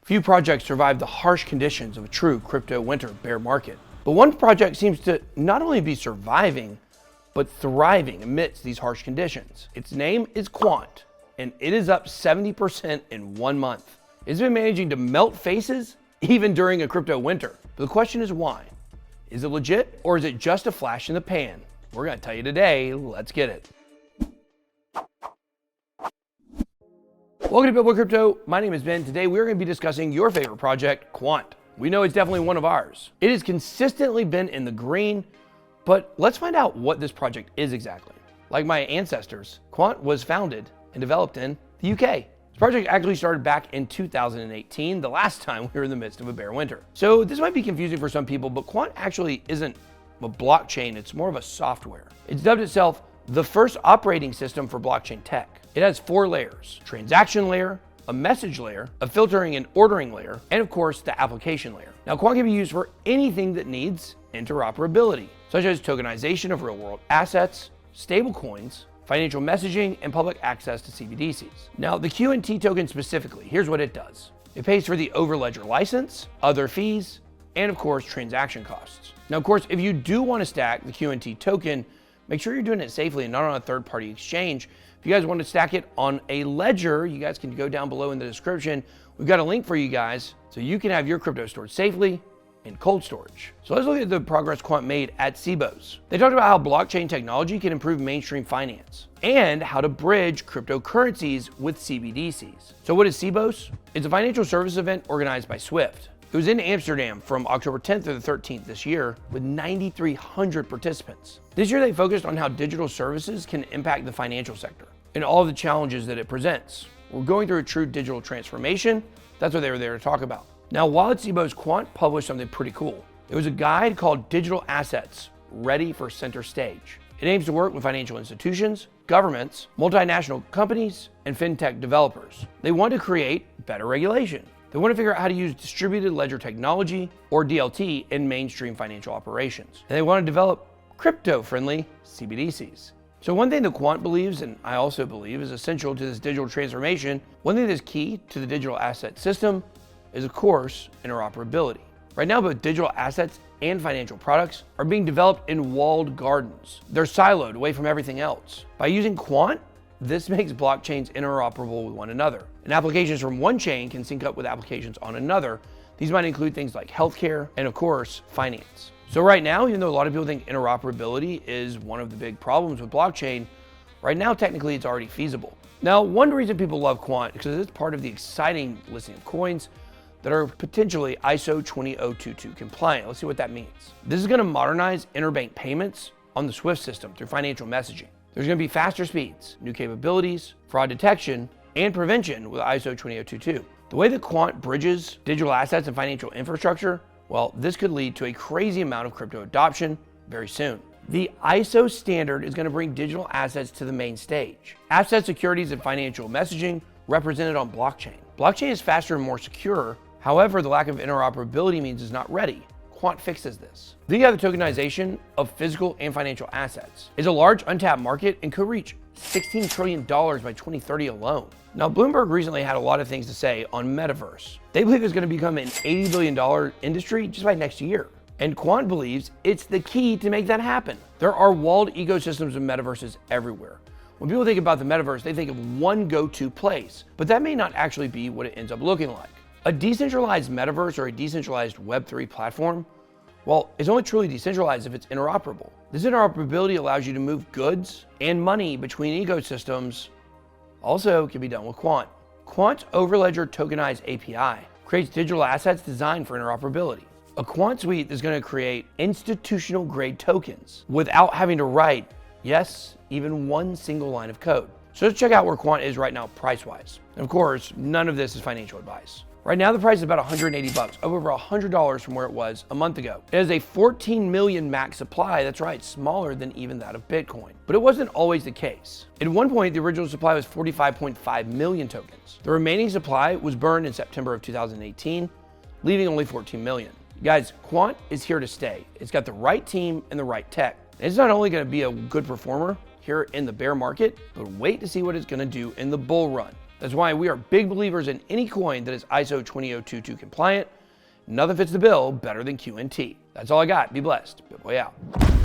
Few projects survive the harsh conditions of a true crypto winter bear market. But one project seems to not only be surviving, but thriving amidst these harsh conditions. Its name is Quant, and it is up 70% in 1 month. It's been managing to melt faces even during a crypto winter. But the question is why? Is it legit, or is it just a flash in the pan? We're gonna tell you today. Let's get it. Welcome to BitBoy Crypto. My name is Ben. Today we're going to be discussing your favorite project, Quant. We know it's definitely one of ours. It has consistently been in the green, but let's find out what this project is exactly. Like my ancestors, Quant was founded and developed in the UK. This project actually started back in 2018, the last time we were in the midst of a bear winter. So this might be confusing for some people, but Quant actually isn't a blockchain, it's more of a software. It's dubbed itself the first operating system for blockchain tech. It has 4 layers: transaction layer, a message layer, a filtering and ordering layer, and of course the application layer. Now Quant can be used for anything that needs interoperability, such as tokenization of real-world assets, stable coins, financial messaging, and public access to CBDCs. Now the QNT token specifically, here's what it does. It pays for the overledger license, other fees, and of course transaction costs. Now of course, if you do want to stack the QNT token, make sure you're doing it safely and not on a third-party exchange. If you guys want to stack it on a ledger, you guys can go down below in the description. We've got a link for you guys so you can have your crypto stored safely in cold storage. So let's look at the progress Quant made at CBOS. They talked about how blockchain technology can improve mainstream finance and how to bridge cryptocurrencies with CBDCs. So what is CBOS? It's a financial service event organized by Swift. It was in Amsterdam from October 10th to the 13th this year with 9,300 participants. This year they focused on how digital services can impact the financial sector and all of the challenges that it presents. We're going through a true digital transformation. That's what they were there to talk about. Now, while at CBOS, Quant published something pretty cool. It was a guide called Digital Assets, Ready for Center Stage. It aims to work with financial institutions, governments, multinational companies, and fintech developers. They want to create better regulation. They want to figure out how to use distributed ledger technology, or DLT, in mainstream financial operations. And they want to develop crypto-friendly CBDCs. So one thing that Quant believes, and I also believe, is essential to this digital transformation, one thing that's key to the digital asset system is, of course, interoperability. Right now, both digital assets and financial products are being developed in walled gardens. They're siloed away from everything else. By using Quant, this makes blockchains interoperable with one another. And applications from one chain can sync up with applications on another. These might include things like healthcare and, of course, finance. So right now, even though a lot of people think interoperability is one of the big problems with blockchain, right now, technically, it's already feasible. Now, one reason people love Quant is because it's part of the exciting listing of coins that are potentially ISO 20022 compliant. Let's see what that means. This is going to modernize interbank payments on the SWIFT system through financial messaging. There's going to be faster speeds, new capabilities, fraud detection, and prevention with ISO 20022. The way that Quant bridges digital assets and financial infrastructure, well, this could lead to a crazy amount of crypto adoption very soon. The ISO standard is going to bring digital assets to the main stage. Asset securities and financial messaging represented on blockchain. Blockchain is faster and more secure. However, the lack of interoperability means it's not ready. Quant fixes this. Then you have the tokenization of physical and financial assets. It's a large untapped market and could reach $16 trillion by 2030 alone. Now, Bloomberg recently had a lot of things to say on metaverse. They believe it's going to become an $80 billion industry just by next year. And Quant believes it's the key to make that happen. There are walled ecosystems of metaverses everywhere. When people think about the metaverse, they think of one go-to place, but that may not actually be what it ends up looking like. A decentralized metaverse or a decentralized Web3 platform, well, it's only truly decentralized if it's interoperable. This interoperability allows you to move goods and money between ecosystems. Also can be done with Quant. Quant's Overledger Tokenized API creates digital assets designed for interoperability. A Quant suite is going to create institutional grade tokens without having to write, yes, even one single line of code. So let's check out where Quant is right now price-wise. And of course, none of this is financial advice. Right now, the price is about $180, up over $100 from where it was a month ago. It has a 14 million max supply. That's right, smaller than even that of Bitcoin. But it wasn't always the case. At one point, the original supply was 45.5 million tokens. The remaining supply was burned in September of 2018, leaving only 14 million. Guys, Quant is here to stay. It's got the right team and the right tech. And it's not only going to be a good performer here in the bear market, but wait to see what it's going to do in the bull run. That's why we are big believers in any coin that is ISO 20022 compliant. Nothing fits the bill better than QNT. That's all I got. Be blessed. BitBoy out.